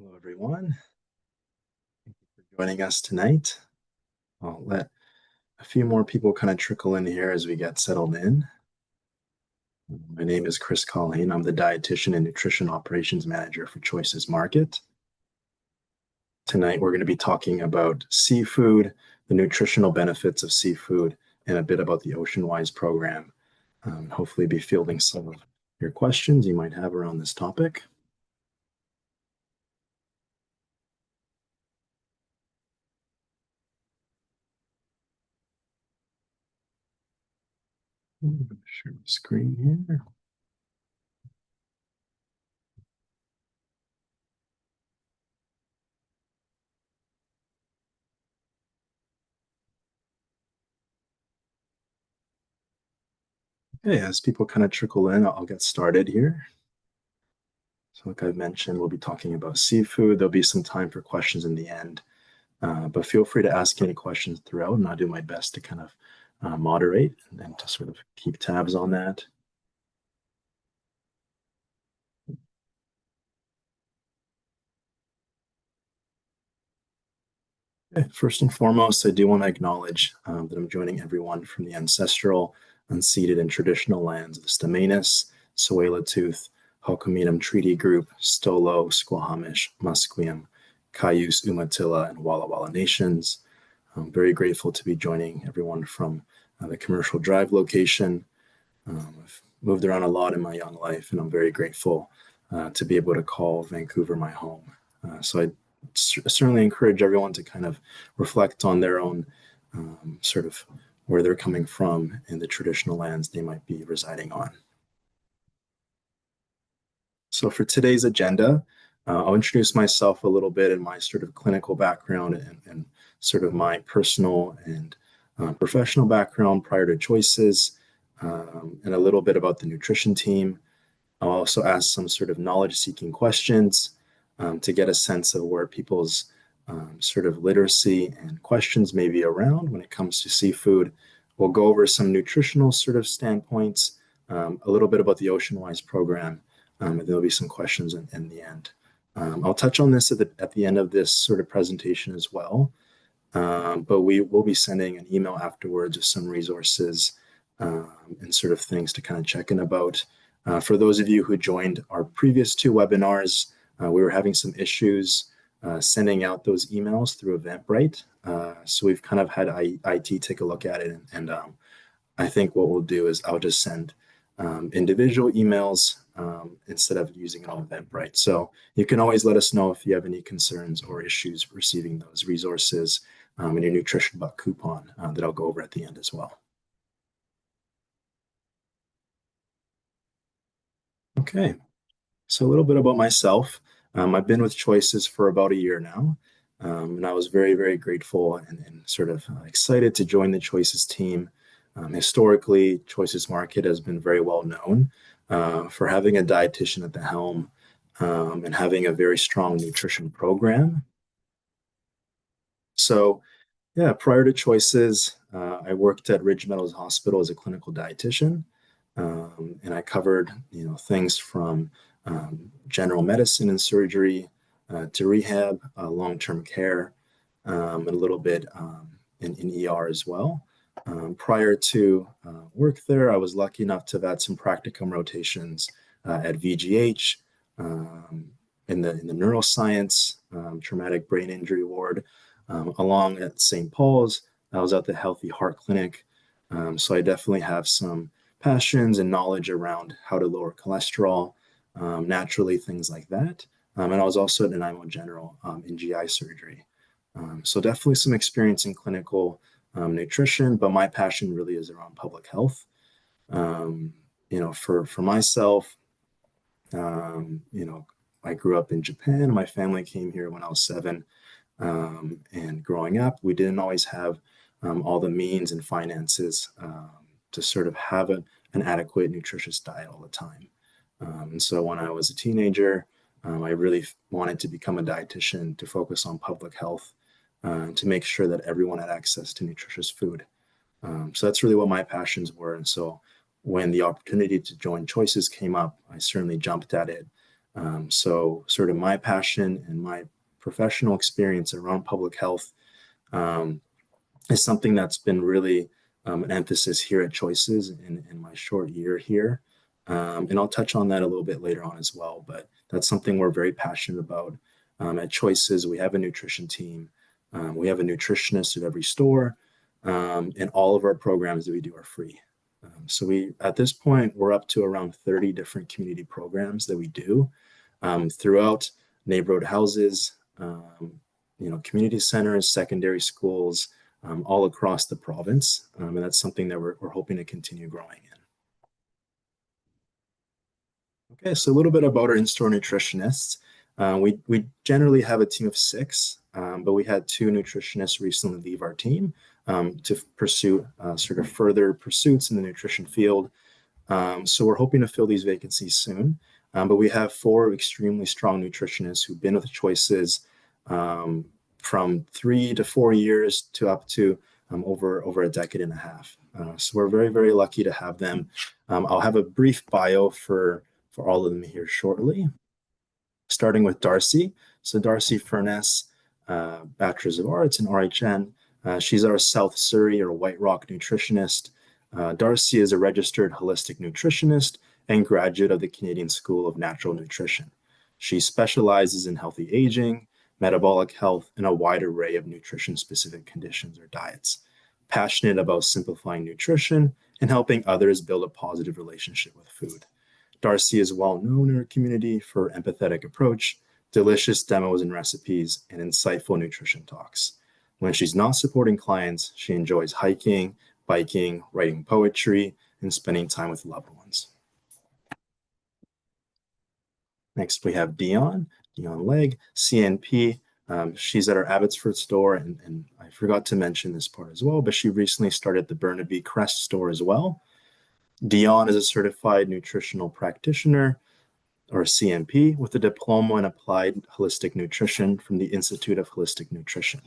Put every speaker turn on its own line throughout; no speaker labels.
Hello, everyone. Thank you for joining us tonight. I'll let a few more people kind of trickle in here as we get settled in. My name is Chris Colleen. I'm the Dietitian and Nutrition Operations Manager for Choices Market. Tonight, we're going to be talking about seafood, the nutritional benefits of seafood, and a bit about the OceanWise program. Hopefully be fielding some of your questions you might have around this topic. I'm going to share my screen here. Okay, as people kind of trickle in, I'll get started here. So like I've mentioned, we'll be talking about seafood. There'll be some time for questions in the end, but feel free to ask any questions throughout, and I'll do my best to kind of moderate and to sort of keep tabs on that. Okay, first and foremost, I do want to acknowledge that I'm joining everyone from the ancestral, unceded, and traditional lands of the Stamanis, Tsawela-Tooth, Halkominam Treaty Group, Stolo, Squamish, Musqueam, Cayuse, Umatilla, and Walla Walla nations. I'm very grateful to be joining everyone from the Commercial Drive location. I've moved around a lot in my young life, and I'm very grateful to be able to call Vancouver my home. So I certainly encourage everyone to kind of reflect on their own sort of where they're coming from and the traditional lands they might be residing on. So for today's agenda, I'll introduce myself a little bit and my sort of clinical background and sort of my personal and professional background prior to Choices, and a little bit about the nutrition team. I'll also ask some sort of knowledge-seeking questions to get a sense of where people's sort of literacy and questions may be around when it comes to seafood. We'll go over some nutritional sort of standpoints, a little bit about the OceanWise program, and there'll be some questions in the end. I'll touch on this at the end of this sort of presentation as well, but we will be sending an email afterwards with some resources and sort of things to kind of check in about. For those of you who joined our previous two webinars, we were having some issues sending out those emails through Eventbrite. So we've kind of had IT take a look at it, and I think what we'll do is I'll just send individual emails instead of using it on Eventbrite. So you can always let us know if you have any concerns or issues receiving those resources in your Nutrition Buck coupon that I'll go over at the end as well. Okay, so a little bit about myself. I've been with Choices for about a year now, and I was very, very grateful and sort of excited to join the Choices team. Historically, Choices Market has been very well known for having a dietitian at the helm and having a very strong nutrition program. So, yeah, prior to Choices, I worked at Ridge Meadows Hospital as a clinical dietitian, and I covered things from general medicine and surgery to rehab, long-term care, and a little bit in ER as well. Prior to work there, I was lucky enough to have had some practicum rotations at VGH in the neuroscience, traumatic brain injury ward, along at St. Paul's. I was at the Healthy Heart Clinic. So I definitely have some passions and knowledge around how to lower cholesterol, naturally, things like that. And I was also at Nanaimo General in GI surgery. So definitely some experience in clinical nutrition, but my passion really is around public health. For myself, I grew up in Japan. My family came here when I was 7. And growing up, we didn't always have all the means and finances to sort of have an adequate, nutritious diet all the time. And so when I was a teenager, I really wanted to become a dietitian to focus on public health, to make sure that everyone had access to nutritious food. So that's really what my passions were. And so when the opportunity to join Choices came up, I certainly jumped at it. So sort of my passion and my professional experience around public health um, is something that's been really an emphasis here at Choices in my short year here. And I'll touch on that a little bit later on as well, but that's something we're very passionate about. At Choices, we have a nutrition team. We have a nutritionist at every store, and all of our programs that we do are free. So at this point, we're up to around 30 different community programs that we do throughout neighborhood houses, community centers, secondary schools, all across the province. And that's something that we're hoping to continue growing in. Okay, so a little bit about our in-store nutritionists. We generally have a team of 6, but we had 2 nutritionists recently leave our team to pursue sort of further pursuits in the nutrition field. So we're hoping to fill these vacancies soon. But we have 4 extremely strong nutritionists who've been with Choices from 3 to 4 years to up to over a decade and a half. So we're very, very lucky to have them. I'll have a brief bio for all of them here shortly, starting with Darcy. So Darcy Furness, Bachelor's of Arts in RHN. She's our South Surrey or White Rock nutritionist. Darcy is a registered holistic nutritionist and graduate of the Canadian School of Natural Nutrition. She specializes in healthy aging, metabolic health, and a wide array of nutrition-specific conditions or diets. Passionate about simplifying nutrition and helping others build a positive relationship with food. Darcy is well known in her community for empathetic approach, delicious demos and recipes, and insightful nutrition talks. When she's not supporting clients, she enjoys hiking, biking, writing poetry, and spending time with loved ones. Next, we have Dion Legg, CNP. She's at our Abbotsford store, and I forgot to mention this part as well, but she recently started the Burnaby Crest store as well. Dion is a certified nutritional practitioner, or CNP, with a diploma in applied holistic nutrition from the Institute of Holistic Nutrition.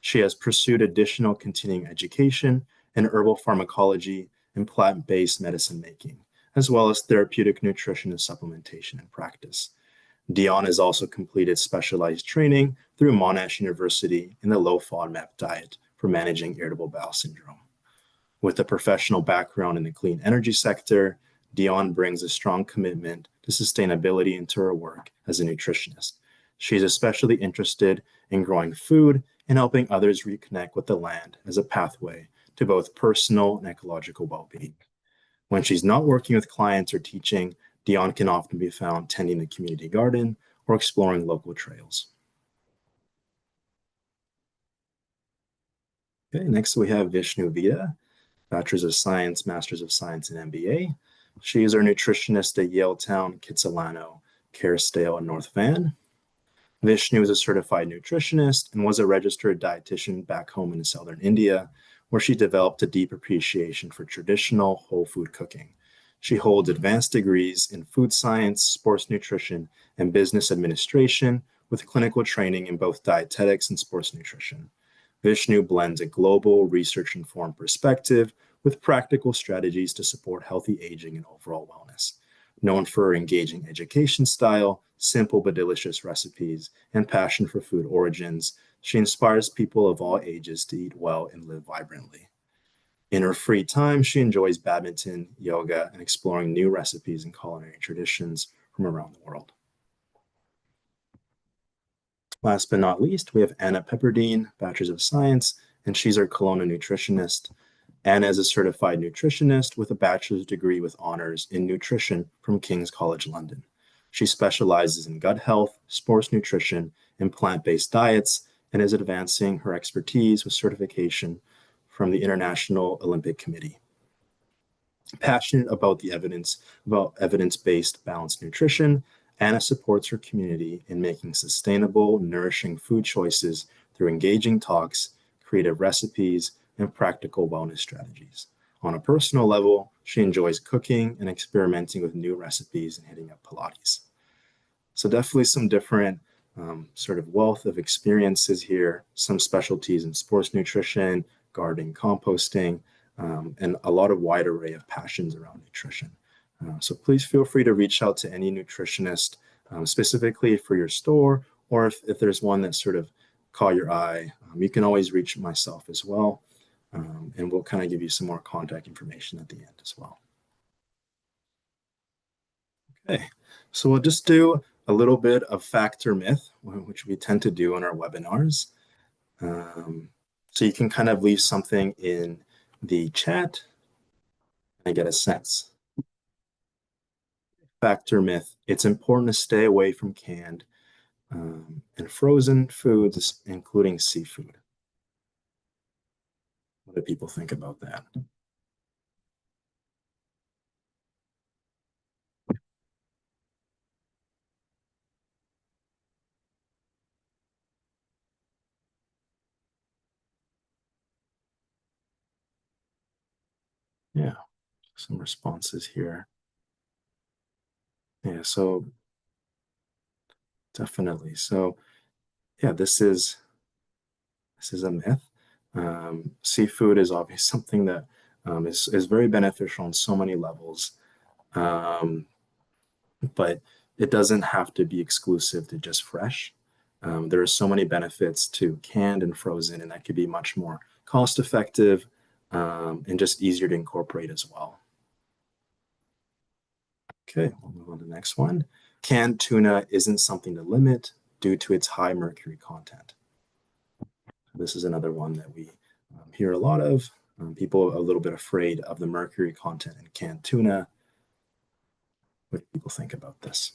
She has pursued additional continuing education in herbal pharmacology and plant-based medicine making, as well as therapeutic nutrition and supplementation in practice. Dion has also completed specialized training through Monash University in the low FODMAP diet for managing irritable bowel syndrome. With a professional background in the clean energy sector, Dion brings a strong commitment to sustainability into her work as a nutritionist. She is especially interested in growing food and helping others reconnect with the land as a pathway to both personal and ecological well-being. When she's not working with clients or teaching, Dion can often be found tending the community garden or exploring local trails. Okay, next we have Vishnu Vida, Bachelor's of Science, Master's of Science, and MBA. She is our nutritionist at Yaletown, Kitsilano, Kerrisdale, and North Van. Vishnu is a certified nutritionist and was a registered dietitian back home in southern India, where she developed a deep appreciation for traditional whole food cooking. She holds advanced degrees in food science, sports nutrition, and business administration with clinical training in both dietetics and sports nutrition. Vishnu blends a global, research-informed perspective with practical strategies to support healthy aging and overall wellness. Known for her engaging education style, simple but delicious recipes, and passion for food origins, she inspires people of all ages to eat well and live vibrantly. In her free time, she enjoys badminton, yoga, and exploring new recipes and culinary traditions from around the world. Last but not least, we have Anna Pepperdine, Bachelor's of Science, and she's our Kelowna nutritionist. Anna is a certified nutritionist with a bachelor's degree with honors in nutrition from King's College London. She specializes in gut health, sports nutrition, and plant-based diets, and is advancing her expertise with certification from the International Olympic Committee. Passionate about evidence-based balanced nutrition, Anna supports her community in making sustainable, nourishing food choices through engaging talks, creative recipes, and practical wellness strategies. On a personal level, she enjoys cooking and experimenting with new recipes and hitting up Pilates. So definitely some different sort of wealth of experiences here, some specialties in sports nutrition, gardening, composting, and a lot of wide array of passions around nutrition. So please feel free to reach out to any nutritionist specifically for your store, or if there's one that sort of caught your eye, you can always reach myself as well. And we'll kind of give you some more contact information at the end as well. Okay, so we'll just do a little bit of fact or myth, which we tend to do in our webinars. So you can kind of leave something in the chat and get a sense. Fact or myth, it's important to stay away from canned and frozen foods, including seafood. What do people think about that? Yeah, some responses here. Yeah, so definitely. So yeah, this is a myth. Seafood is obviously something that is very beneficial on so many levels, but it doesn't have to be exclusive to just fresh. There are so many benefits to canned and frozen, and that could be much more cost effective and just easier to incorporate as well. Okay, we'll move on to the next one. Canned tuna isn't something to limit due to its high mercury content. This is another one that we hear a lot of. People are a little bit afraid of the mercury content in canned tuna. What do people think about this?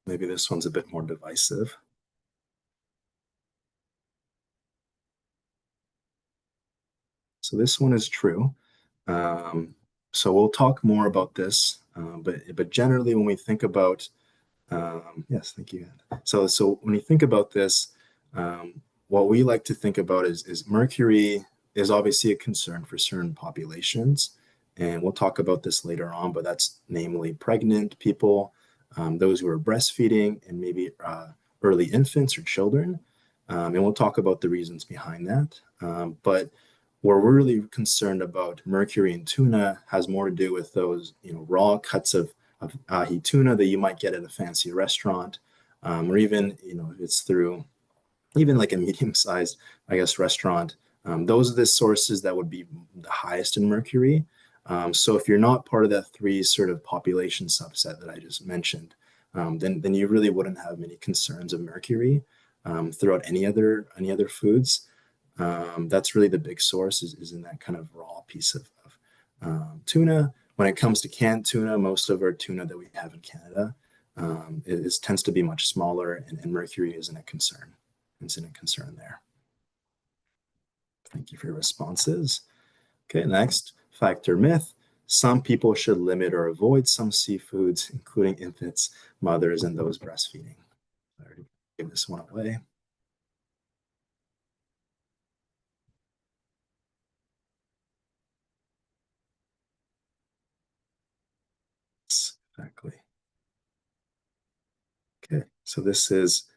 Maybe this one's a bit more divisive. So this one is true. So we'll talk more about this, but generally when we think about yes, thank you. So when you think about this, what we like to think about is mercury is obviously a concern for certain populations, and we'll talk about this later on. But that's namely pregnant people, those who are breastfeeding, and maybe early infants or children. And we'll talk about the reasons behind that. But where we're really concerned about mercury in tuna has more to do with those, raw cuts of ahi tuna that you might get at a fancy restaurant, or even, if it's through even like a medium-sized, I guess, restaurant. Those are the sources that would be the highest in mercury. So if you're not part of that three sort of population subset that I just mentioned, then you really wouldn't have many concerns of mercury throughout any other foods. That's really the big source is in that kind of raw piece of tuna. When it comes to canned tuna, most of our tuna that we have in Canada tends to be much smaller, and mercury isn't a concern. Isn't a concern there. Thank you for your responses. Okay, next, fact or myth. Some people should limit or avoid some seafoods, including infants, mothers, and those breastfeeding. I already gave this one away. Exactly. Okay, so this is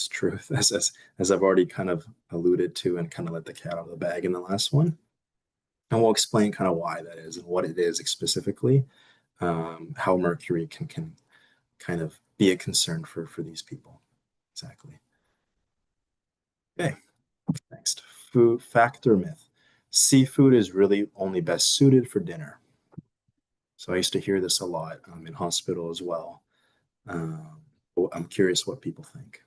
truth, as I've already kind of alluded to and kind of let the cat out of the bag in the last one. And we'll explain kind of why that is and what it is specifically, how mercury can kind of be a concern for these people. Exactly. Okay, next, food fact or myth. Seafood is really only best suited for dinner. So I used to hear this a lot in hospital as well. I'm curious what people think.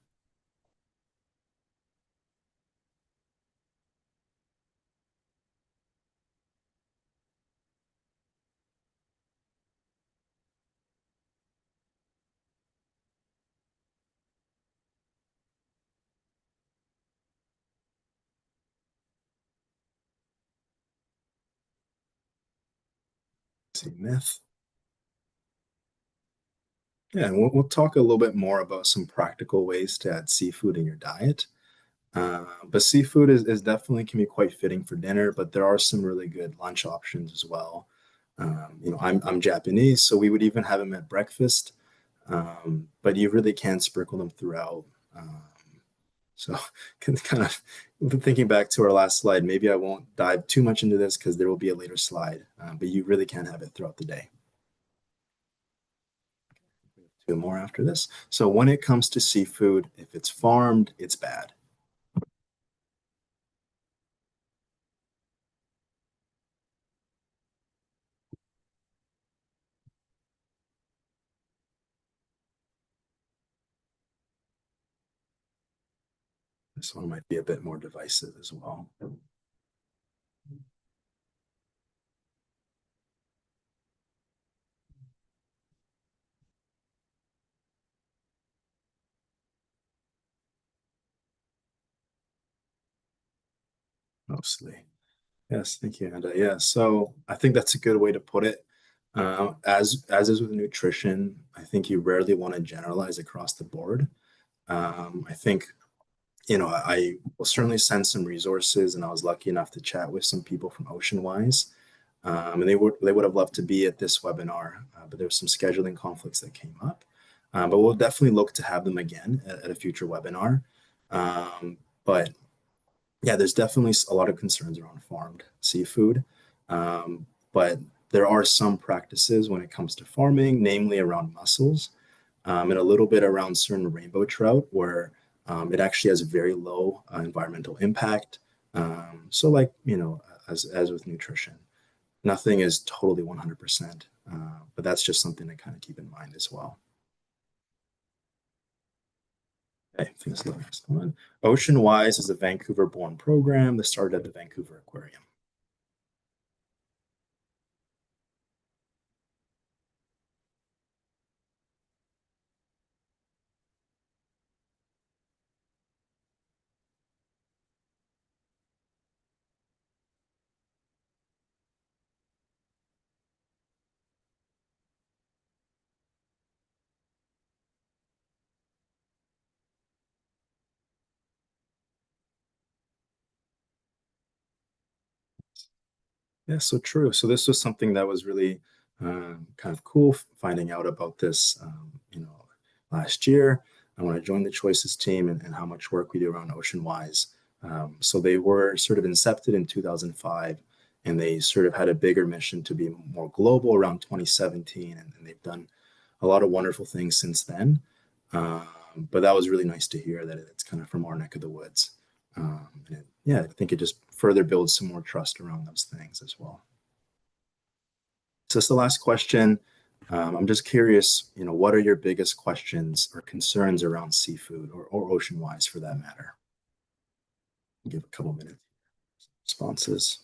See, myth. Yeah, and we'll talk a little bit more about some practical ways to add seafood in your diet. But seafood is definitely can be quite fitting for dinner, but there are some really good lunch options as well. I'm Japanese, so we would even have them at breakfast. But you really can sprinkle them throughout. So kind of thinking back to our last slide, maybe I won't dive too much into this because there will be a later slide, but you really can have it throughout the day. Two more after this. So when it comes to seafood, if it's farmed, it's bad. This one might be a bit more divisive as well. Mostly. Yes, thank you, Amanda. Yeah, so I think that's a good way to put it. As is with nutrition, I think you rarely want to generalize across the board. I think I will certainly send some resources, and I was lucky enough to chat with some people from OceanWise, and they would have loved to be at this webinar, but there were some scheduling conflicts that came up. But we'll definitely look to have them again at a future webinar. But yeah, there's definitely a lot of concerns around farmed seafood, but there are some practices when it comes to farming, namely around mussels, and a little bit around certain rainbow trout, where it actually has very low environmental impact. So, like as with nutrition, nothing is totally 100%, but that's just something to kind of keep in mind as well. Okay, I think this is the next one. OceanWise is a Vancouver-born program that started at the Vancouver Aquarium. Yeah, so true. So this was something that was really kind of cool finding out about this, last year. When I joined the Choices team and how much work we do around OceanWise. So they were sort of incepted in 2005, and they sort of had a bigger mission to be more global around 2017, and they've done a lot of wonderful things since then. But that was really nice to hear that it's kind of from our neck of the woods. Yeah, I think it just further builds some more trust around those things as well. So that's the last question. I'm just curious, what are your biggest questions or concerns around seafood or OceanWise for that matter? I'll give a couple minutes responses.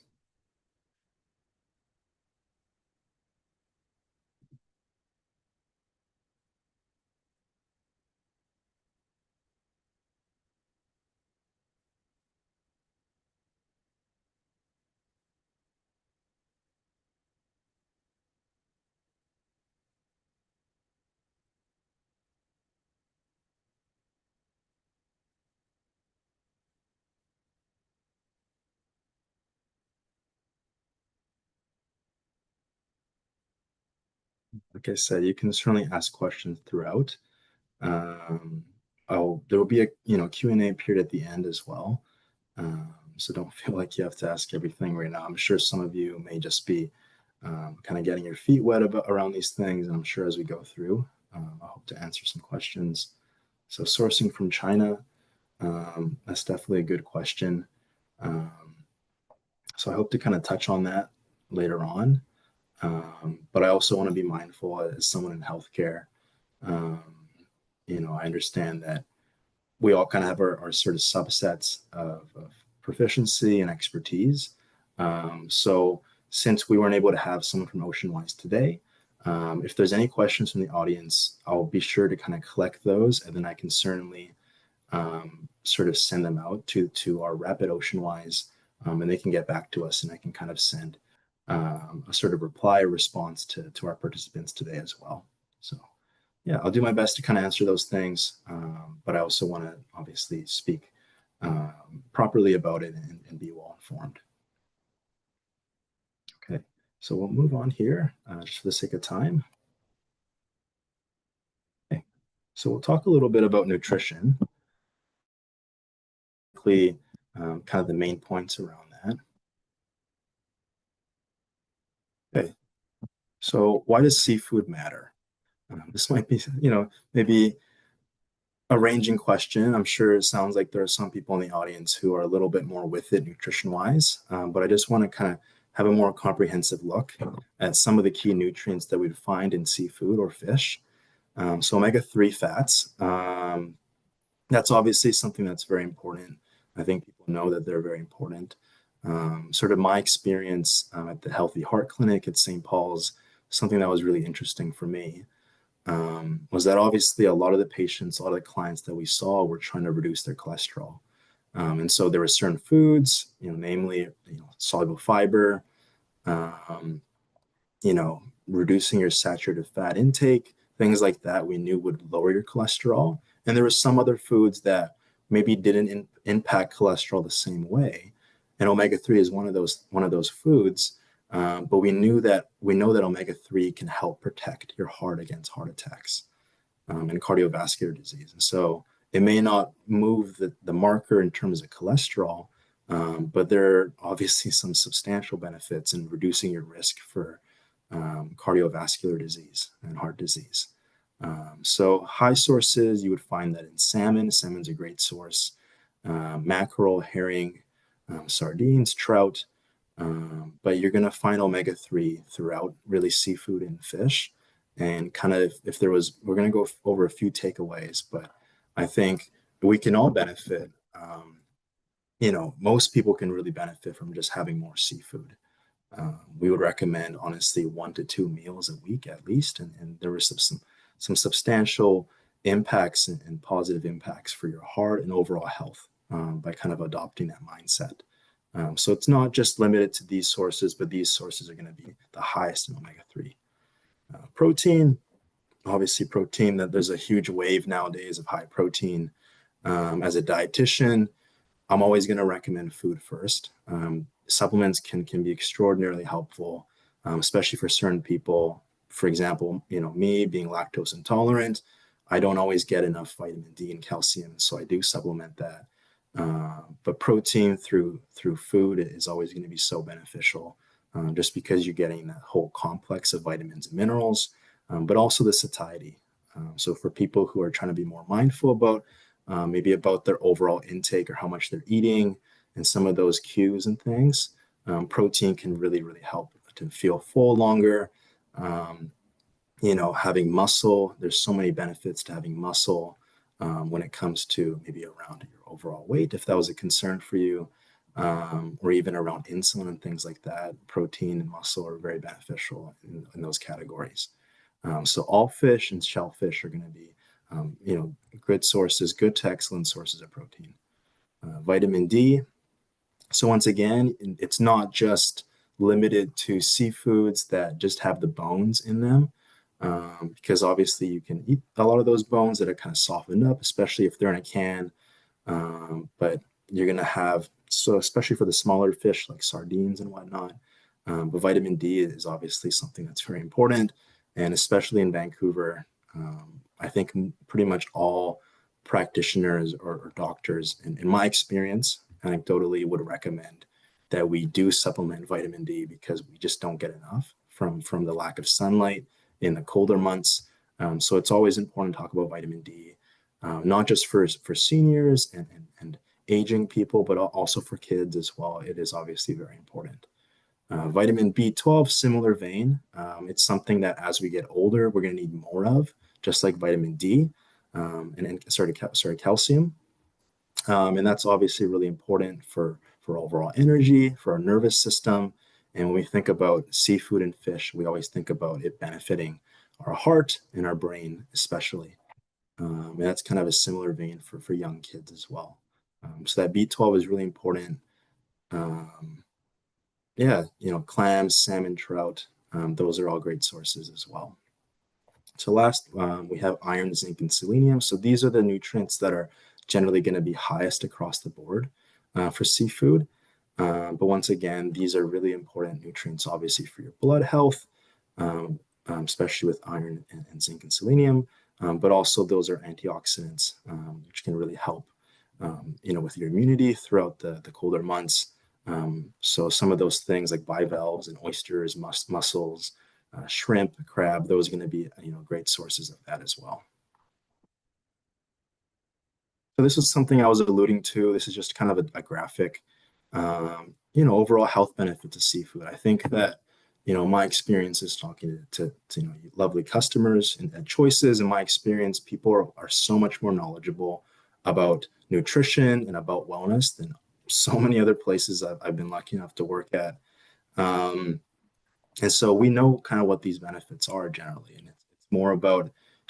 Like I said, you can certainly ask questions throughout. Um, there will be a Q&A period at the end as well. So don't feel like you have to ask everything right now. I'm sure some of you may just be kind of getting your feet wet around these things, and I'm sure as we go through, I hope to answer some questions. So sourcing from China, that's definitely a good question. Um, so I hope to kind of touch on that later on. But I also want to be mindful as someone in healthcare. Um, I understand that we all kind of have our sort of subsets of proficiency and expertise. So since we weren't able to have someone from OceanWise today, if there's any questions from the audience, I'll be sure to kind of collect those, and then I can certainly sort of send them out to our rep at OceanWise, and they can get back to us, and I can kind of send a sort of reply or response to our participants today as well. So yeah, I'll do my best to kind of answer those things, but I also want to obviously speak properly about it and be well informed. Okay, so we'll move on here just for the sake of time. Okay. So we'll talk a little bit about nutrition, kind of the main points around that. Okay, so why does seafood matter? This might be, maybe a ranging question. I'm sure it sounds like there are some people in the audience who are a little bit more with it nutrition wise, but I just want to kind of have a more comprehensive look at some of the key nutrients that we'd find in seafood or fish. So omega-3 fats, that's obviously something that's very important. I think people know that they're very important. Sort of my experience at the Healthy Heart Clinic at St. Paul's, something that was really interesting for me was that obviously a lot of the patients, a lot of the clients that we saw were trying to reduce their cholesterol. And so there were certain foods, namely, soluble fiber, um, reducing your saturated fat intake, things like that we knew would lower your cholesterol. And there were some other foods that maybe didn't impact cholesterol the same way. And omega-3 is one of those foods. But we know that omega-3 can help protect your heart against heart attacks and cardiovascular disease. And so it may not move the marker in terms of cholesterol, but there are obviously some substantial benefits in reducing your risk for cardiovascular disease and heart disease. So high sources, you would find that in salmon. Salmon's a great source. Mackerel, herring, sardines, trout. But you're going to find omega-3 throughout really seafood and fish. And kind of we're going to go over a few takeaways, but I think we can all benefit. Most people can really benefit from just having more seafood. We would recommend, honestly, 1 to 2 meals a week at least. And there were some substantial impacts and positive impacts for your heart and overall health by kind of adopting that mindset. So it's not just limited to these sources, but these sources are going to be the highest in omega-3. Protein, obviously protein, that there's a huge wave nowadays of high protein. As a dietitian, I'm always going to recommend food first. Supplements can be extraordinarily helpful, especially for certain people. For example, me being lactose intolerant, I don't always get enough vitamin D and calcium, so I do supplement that. But protein through food is always going to be so beneficial, just because you're getting that whole complex of vitamins and minerals, but also the satiety. So for people who are trying to be more mindful about maybe about their overall intake or how much they're eating and some of those cues and things, protein can really, really help to feel full longer. Having muscle, there's so many benefits to having muscle when it comes to maybe around your overall weight, if that was a concern for you, or even around insulin and things like that. Protein and muscle are very beneficial in those categories. So all fish and shellfish are going to be, good sources, good to excellent sources of protein. Vitamin D. So once again, it's not just limited to seafoods that just have the bones in them, because obviously you can eat a lot of those bones that are kind of softened up, especially if they're in a can. But you're going to have, so especially for the smaller fish like sardines and whatnot. But vitamin D is obviously something that's very important. And especially in Vancouver, I think pretty much all practitioners or doctors, in my experience, anecdotally, would recommend that we do supplement vitamin D because we just don't get enough from the lack of sunlight in the colder months. So it's always important to talk about vitamin D, not just for seniors and aging people, but also for kids as well. It is obviously very important. Vitamin B12, similar vein. It's something that as we get older, we're going to need more of, just like vitamin D calcium. And that's obviously really important for overall energy, for our nervous system. And when we think about seafood and fish, we always think about it benefiting our heart and our brain, especially. And that's kind of a similar vein for young kids as well. So that B12 is really important. Yeah, clams, salmon, trout, those are all great sources as well. So last, we have iron, zinc, and selenium. So these are the nutrients that are generally going to be highest across the board for seafood. But once again, these are really important nutrients, obviously, for your blood health, especially with iron and zinc and selenium. but also those are antioxidants, which can really help, with your immunity throughout the colder months. So some of those things like bivalves and oysters, mussels, shrimp, crab, those are going to be, great sources of that as well. So this is something I was alluding to. This is just kind of a graphic, overall health benefits of seafood. I think that, my experience is talking to lovely customers and choices. In my experience, people are so much more knowledgeable about nutrition and about wellness than so many other places I've been lucky enough to work at. Um, and so we know kind of what these benefits are generally, and it's more about,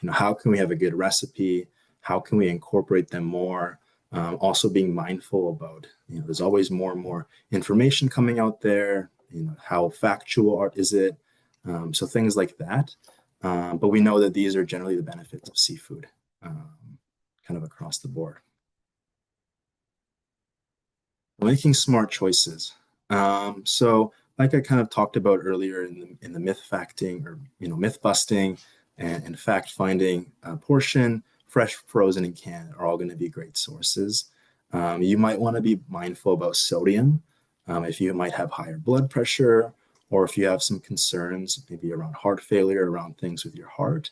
how can we have a good recipe? How can we incorporate them more? Also being mindful about, there's always more and more information coming out there. How factual art is it? So things like that. But we know that these are generally the benefits of seafood, kind of across the board. Making smart choices. So like I kind of talked about earlier in the myth facting, or myth busting and fact finding portion, fresh, frozen, and canned are all going to be great sources. You might want to be mindful about sodium, if you might have higher blood pressure, or if you have some concerns maybe around heart failure, around things with your heart.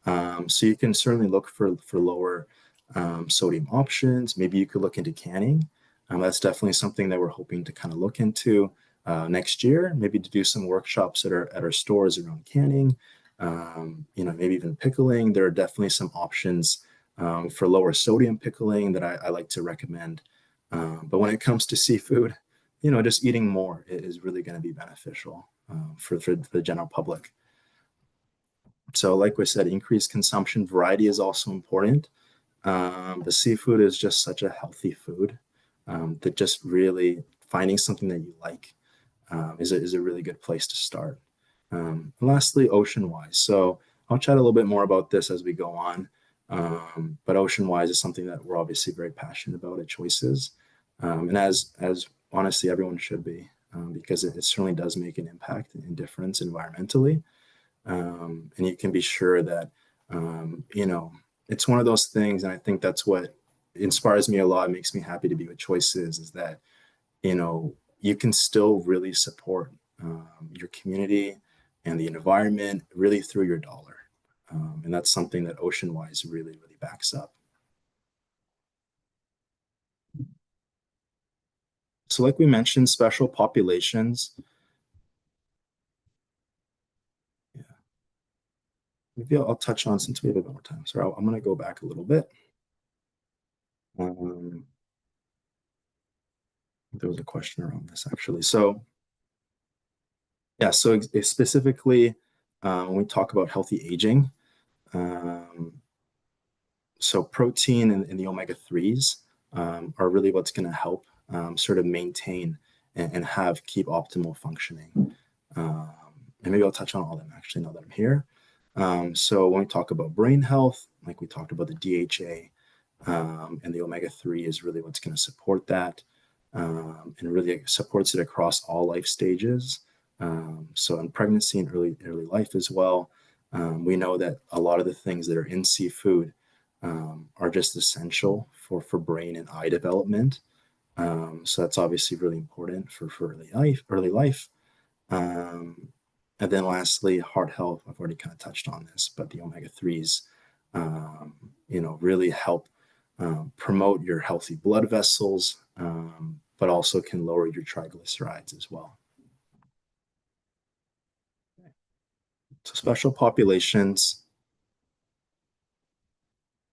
So you can certainly look for lower sodium options. Maybe you could look into canning. That's definitely something that we're hoping to kind of look into next year, maybe to do some workshops at our stores around canning, maybe even pickling. There are definitely some options for lower sodium pickling that I like to recommend. But when it comes to seafood, just eating more is really going to be beneficial for the general public. So like we said, increased consumption, variety is also important. The seafood is just such a healthy food that just really finding something that you like is a really good place to start. Lastly, ocean wise. So I'll chat a little bit more about this as we go on. But ocean wise is something that we're obviously very passionate about at Choices, and as honestly everyone should be, because it certainly does make an impact and difference environmentally. And you can be sure that it's one of those things, and I think that's what inspires me a lot, makes me happy to be with Choices, is that you can still really support your community and the environment really through your dollar. And that's something that Oceanwise really, really backs up. So like we mentioned, special populations. Yeah, maybe I'll touch on, since we have a bit more time. So I'm going to go back a little bit. Um, there was a question around this actually. So yeah, so specifically, when we talk about healthy aging, um, so protein and the omega-3s are really what's going to help sort of maintain and keep optimal functioning. Um, and maybe I'll touch on all of them actually now that I'm here. So when we talk about brain health, like we talked about the DHA, and the omega-3 is really what's going to support that, and really supports it across all life stages. So in pregnancy and early life as well, we know that a lot of the things that are in seafood are just essential for brain and eye development. So that's obviously really important for early life. Um, and then lastly, heart health. I've already kind of touched on this, but the omega-3s, really help promote your healthy blood vessels, but also can lower your triglycerides as well. So special populations.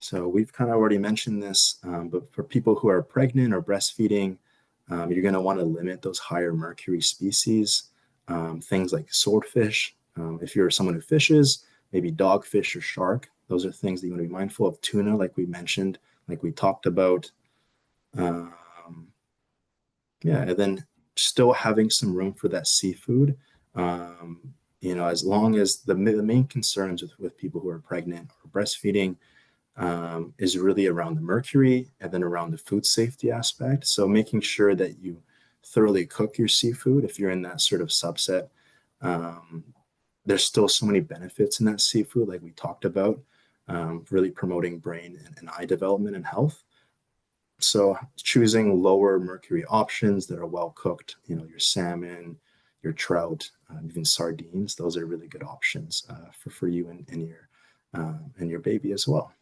So we've kind of already mentioned this, but for people who are pregnant or breastfeeding, you're going to want to limit those higher mercury species, things like swordfish. If you're someone who fishes, maybe dogfish or shark, those are things that you want to be mindful of. Tuna, like we mentioned, like we talked about. Um, yeah, and then still having some room for that seafood. As long as the main concerns with people who are pregnant or breastfeeding is really around the mercury and then around the food safety aspect. So making sure that you thoroughly cook your seafood if you're in that sort of subset. Um, there's still so many benefits in that seafood, like we talked about. really promoting brain and eye development and health. So choosing lower mercury options that are well cooked, your salmon, your trout, even sardines, those are really good options for you and your baby as well.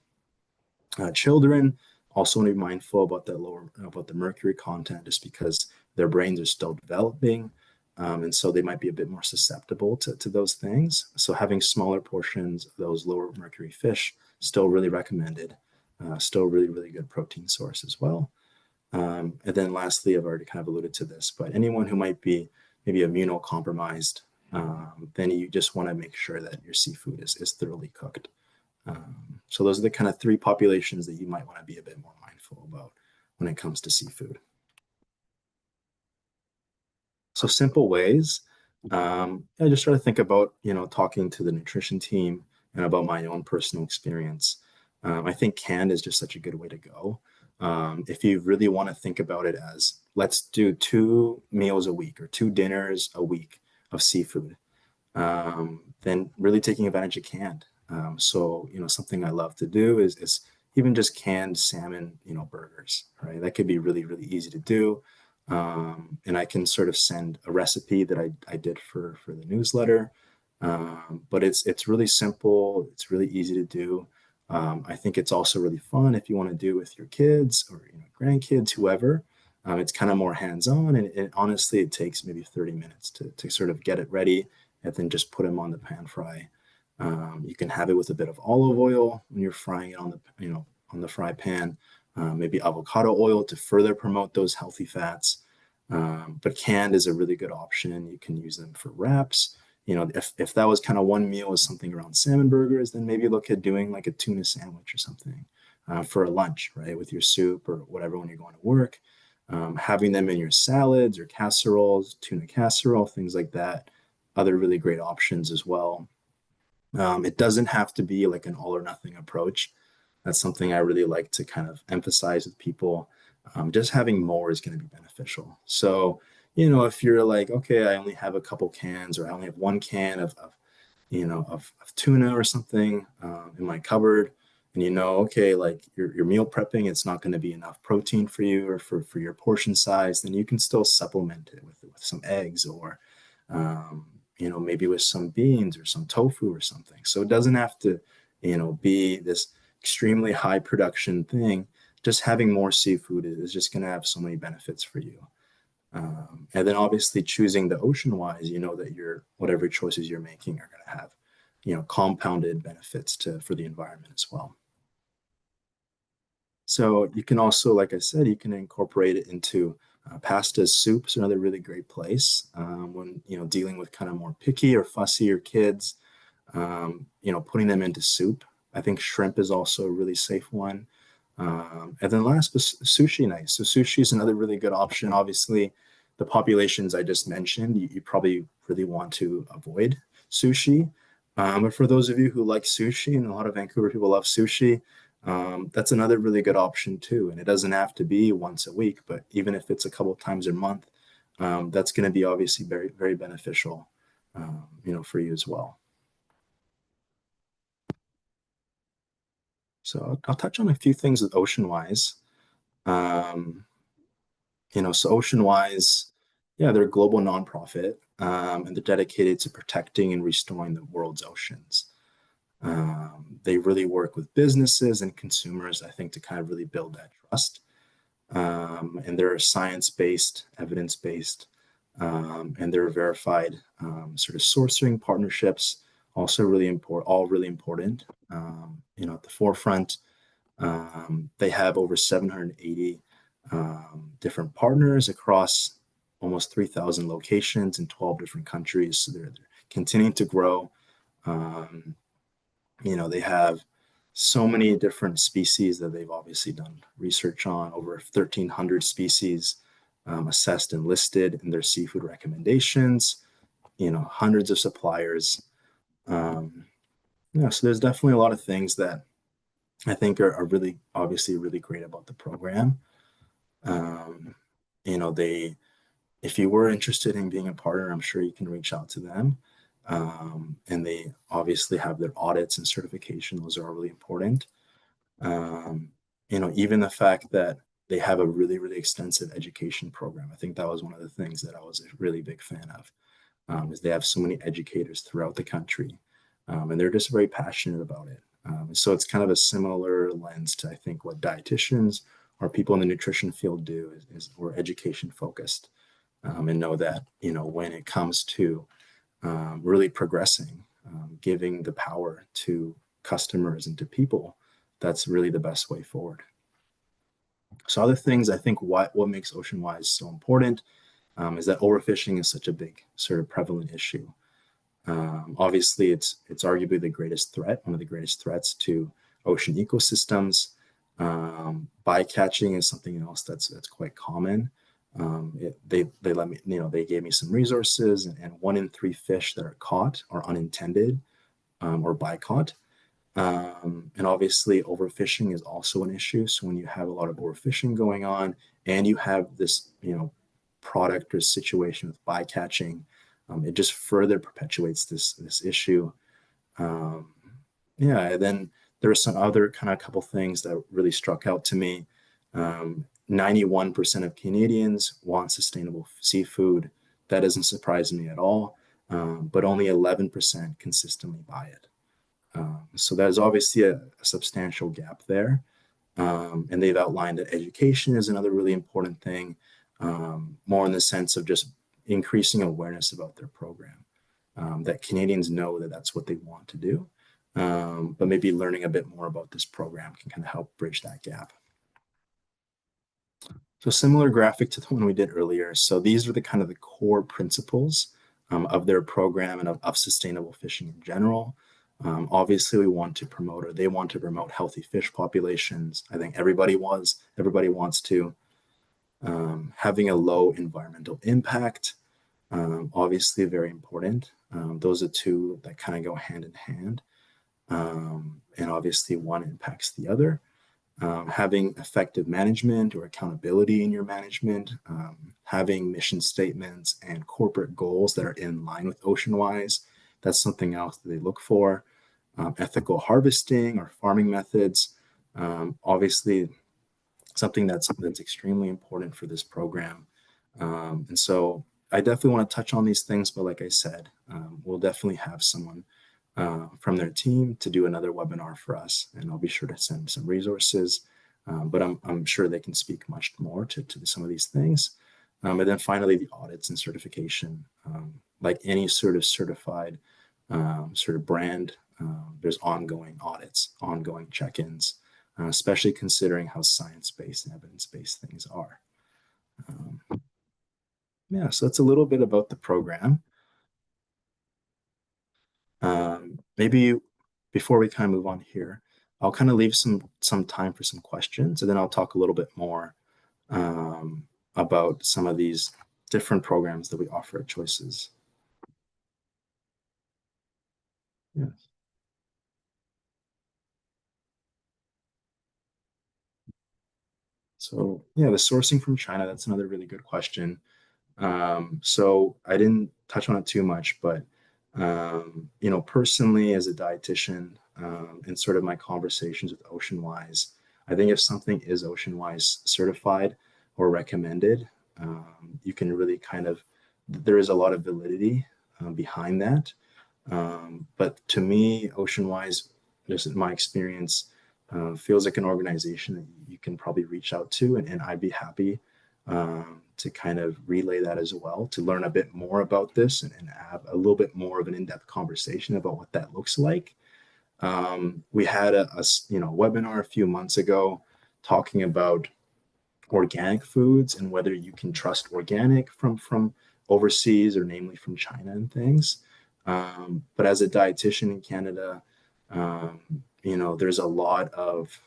Children also want to be mindful about about the mercury content, just because their brains are still developing, and so they might be a bit more susceptible to those things. So having smaller portions of those lower mercury fish, still really recommended. Still really good protein source as well. And then lastly, I've already kind of alluded to this, but anyone who might be maybe immunocompromised, then you just want to make sure that your seafood is thoroughly cooked. So those are the kind of three populations that you might want to be a bit more mindful about when it comes to seafood. So simple ways. I just try to think about, talking to the nutrition team and about my own personal experience. I think canned is just such a good way to go. If you really want to think about it as, let's do 2 meals a week or 2 dinners a week of seafood, then really taking advantage of canned. So, something I love to do is even just canned salmon, burgers, right? That could be really easy to do. And I can sort of send a recipe that I did for the newsletter. But it's really simple. It's really easy to do. I think it's also really fun if you want to do with your kids or grandkids, whoever. It's kind of more hands-on, and honestly, it takes maybe 30 minutes to sort of get it ready and then just put them on the pan fry. You can have it with a bit of olive oil when you're frying it on the fry pan, maybe avocado oil to further promote those healthy fats. But canned is a really good option. You can use them for wraps. If that was kind of one meal is something around salmon burgers, then maybe look at doing like a tuna sandwich or something for a lunch, right? With your soup or whatever when you're going to work. Having them in your salads or casseroles, tuna casserole, things like that. Other really great options as well. It doesn't have to be like an all or nothing approach. That's something I really like to kind of emphasize with people. Just having more is going to be beneficial. So, if you're like, okay, I only have a couple cans, or I only have 1 can of tuna or something in my cupboard, and okay, like you're meal prepping, it's not going to be enough protein for you or for your portion size, then you can still supplement it with some eggs or maybe with some beans or some tofu or something. So it doesn't have to, be this extremely high production thing. Just having more seafood is just going to have so many benefits for you. And then obviously choosing the ocean wise, that whatever choices you're making are going to have, compounded benefits for the environment as well. So you can also, like I said, you can incorporate it into pastas, soups, another really great place when dealing with kind of more picky or fussier kids. Putting them into soup. I think shrimp is also a really safe one. And then last was sushi night. So sushi is another really good option. Obviously, the populations I just mentioned, you probably really want to avoid sushi. But for those of you who like sushi, and a lot of Vancouver people love sushi, that's another really good option too. And it doesn't have to be once a week, but even if it's a couple of times a month, that's going to be obviously very beneficial, for you as well. So I'll touch on a few things with OceanWise. Um, so OceanWise, yeah, they're a global nonprofit, and they're dedicated to protecting and restoring the world's oceans. They really work with businesses and consumers, I think, to kind of really build that trust. And they're science-based, evidence-based, and they're verified sort of sourcing partnerships, also really important, all really important. At the forefront, they have over 780 different partners across almost 3,000 locations in 12 different countries. So they're continuing to grow. They have so many different species that they've obviously done research on, over 1,300 species assessed and listed in their seafood recommendations, hundreds of suppliers. So there's definitely a lot of things that I think are really obviously really great about the program. They, if you were interested in being a partner, I'm sure you can reach out to them. And they obviously have their audits and certification. Those are all really important. Um, even the fact that they have a really, really extensive education program. I think that was one of the things that I was a really big fan of, is they have so many educators throughout the country, and they're just very passionate about it. So it's kind of a similar lens to, I think, what dietitians or people in the nutrition field do is we're education focused, and know that, when it comes to really progressing, giving the power to customers and to people, that's really the best way forward. So other things I think what makes Oceanwise so important, is that overfishing is such a big sort of prevalent issue. Obviously, it's arguably the greatest threat, one of the greatest threats to ocean ecosystems. Bycatching is something else that's quite common. They let me, they gave me some resources, and 1 in 3 fish that are caught are unintended, or bycaught. And obviously, overfishing is also an issue. So when you have a lot of overfishing going on, and you have this, product or situation with bycatching, it just further perpetuates this issue. Um, yeah, and then there are some other kind of couple things that really struck out to me. 91% of Canadians want sustainable seafood. That doesn't surprise me at all, but only 11% consistently buy it. So there's obviously a substantial gap there. And they've outlined that education is another really important thing, more in the sense of just increasing awareness about their program, that Canadians know that that's what they want to do. But maybe learning a bit more about this program can kind of help bridge that gap. So similar graphic to the one we did earlier. So these are the kind of the core principles, of their program and of sustainable fishing in general. Obviously, we want to promote, or they want to promote, healthy fish populations. I think everybody wants to. Having a low environmental impact, obviously very important. Those are two that kind of go hand in hand. And obviously one impacts the other. Having effective management or accountability in your management, having mission statements and corporate goals that are in line with Oceanwise. That's something else that they look for. Ethical harvesting or farming methods, obviously something that's extremely important for this program. And so I definitely want to touch on these things, but like I said, we'll definitely have someone from their team to do another webinar for us, and I'll be sure to send some resources. But I'm sure they can speak much more to some of these things. And then finally, the audits and certification. Like any sort of certified sort of brand, there's ongoing audits, ongoing check-ins, especially considering how science-based and evidence-based things are. Yeah, so that's a little bit about the program. Maybe before we kind of move on here, I'll kind of leave some time for some questions, and then I'll talk a little bit more about some of these different programs that we offer at Choices. Yeah. So yeah, the sourcing from China, that's another really good question. So I didn't touch on it too much, but personally as a dietitian, and sort of my conversations with Oceanwise, I think if something is Oceanwise certified or recommended, you can really kind of, there is a lot of validity behind that. But to me, Oceanwise, just in my experience, feels like an organization that you can probably reach out to, and I'd be happy to kind of relay that as well, to learn a bit more about this, and have a little bit more of an in-depth conversation about what that looks like. We had a webinar a few months ago talking about organic foods and whether you can trust organic from overseas, or namely from China and things. But as a dietitian in Canada, um, there's a lot of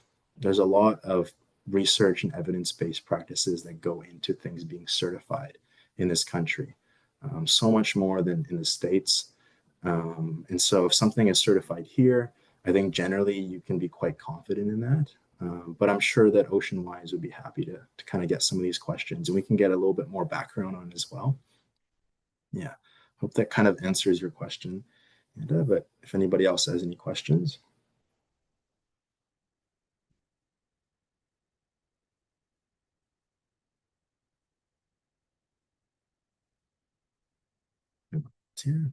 research and evidence-based practices that go into things being certified in this country. So much more than in the States. And so if something is certified here, I think generally you can be quite confident in that. But I'm sure that Oceanwise would be happy to kind of get some of these questions, and we can get a little bit more background on it as well. Yeah. hope that kind of answers your question. And, but if anybody else has any questions. Yeah.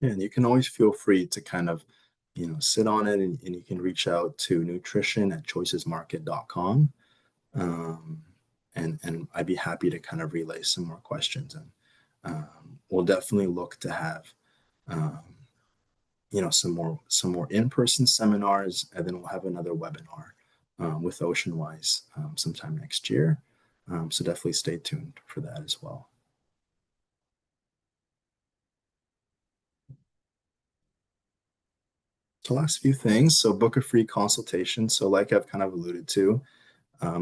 And you can always feel free to kind of, sit on it, and you can reach out to nutrition@choicesmarket.com. Um, and I'd be happy to kind of relay some more questions. And we'll definitely look to have, um, some more in-person seminars, and then we'll have another webinar with Oceanwise sometime next year. So definitely stay tuned for that as well. The last few things. So book a free consultation. So like I've kind of alluded to,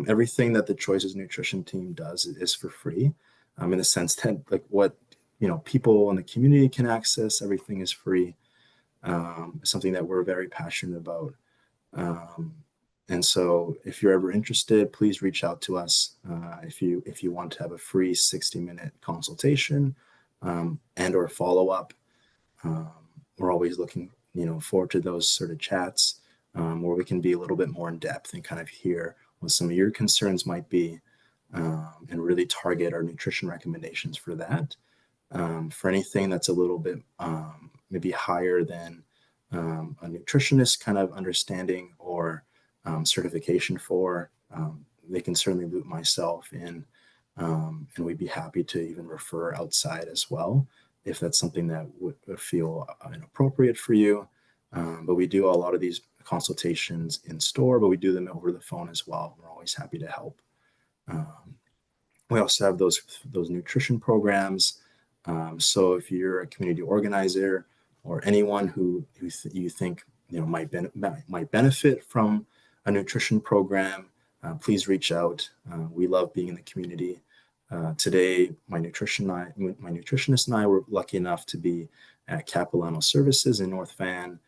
everything that the Choices Nutrition team does is for free, in the sense that like what people in the community can access, everything is free. Something that we're very passionate about. Um, and so if you're ever interested, please reach out to us if you want to have a free 60-minute consultation and or follow up. Um, we're always looking, forward to those sort of chats where we can be a little bit more in depth and kind of hear what some of your concerns might be, and really target our nutrition recommendations for that. For anything that's a little bit maybe higher than a nutritionist kind of understanding or certification for, they can certainly loop myself in, and we'd be happy to even refer outside as well if that's something that would feel inappropriate for you. But we do a lot of these consultations in store, but we do them over the phone as well. We're always happy to help. Um, we also have those nutrition programs. So if you're a community organizer or anyone who you think might benefit from a nutrition program, please reach out. We love being in the community. Today, my nutritionist and I were lucky enough to be at Capilano Services in North Van.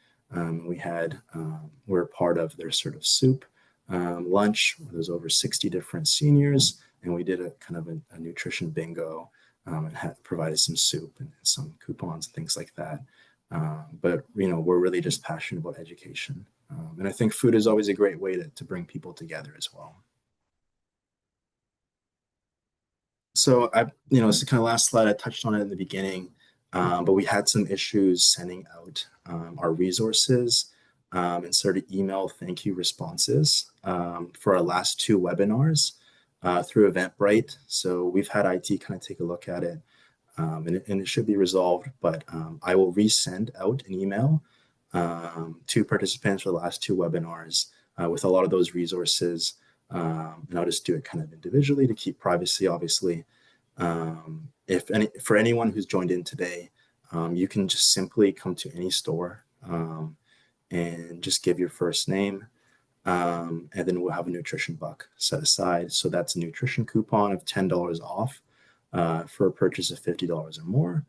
We're part of their sort of soup lunch. There's over 60 different seniors, and we did a kind of a nutrition bingo, and had provided some soup and some coupons and things like that. But we're really just passionate about education, and I think food is always a great way to bring people together as well. So it's the kind of last slide. I touched on it in the beginning, but we had some issues sending out our resources and sort of email thank you responses for our last two webinars through Eventbrite. So we've had IT kind of take a look at it, and it should be resolved. But I will resend out an email to participants for the last two webinars with a lot of those resources. And I'll just do it kind of individually to keep privacy, obviously. For anyone who's joined in today, you can just simply come to any store and just give your first name, and then we'll have a nutrition buck set aside. So that's a nutrition coupon of $10 off for a purchase of $50 or more.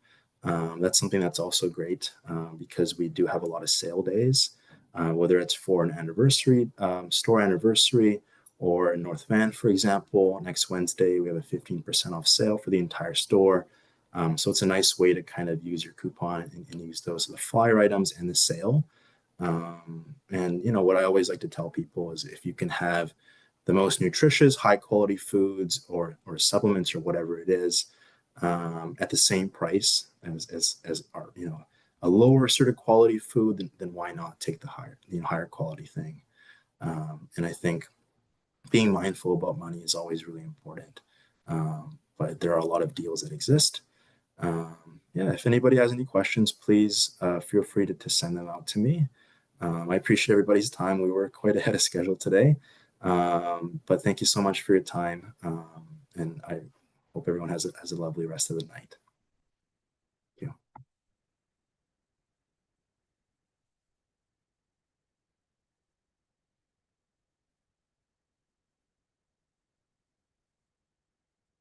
That's something that's also great because we do have a lot of sale days, whether it's for an anniversary, store anniversary, or in North Van, for example. Next Wednesday, we have a 15% off sale for the entire store. So it's a nice way to kind of use your coupon and use those the flyer items and the sale. And what I always like to tell people is if you can have the most nutritious, high quality foods or supplements or whatever it is at the same price as our a lower sort of quality food, then why not take the higher quality thing? And I think being mindful about money is always really important. But there are a lot of deals that exist. Yeah, if anybody has any questions, please feel free to send them out to me. I appreciate everybody's time. We were quite ahead of schedule today. But thank you so much for your time. And I hope everyone has a lovely rest of the night.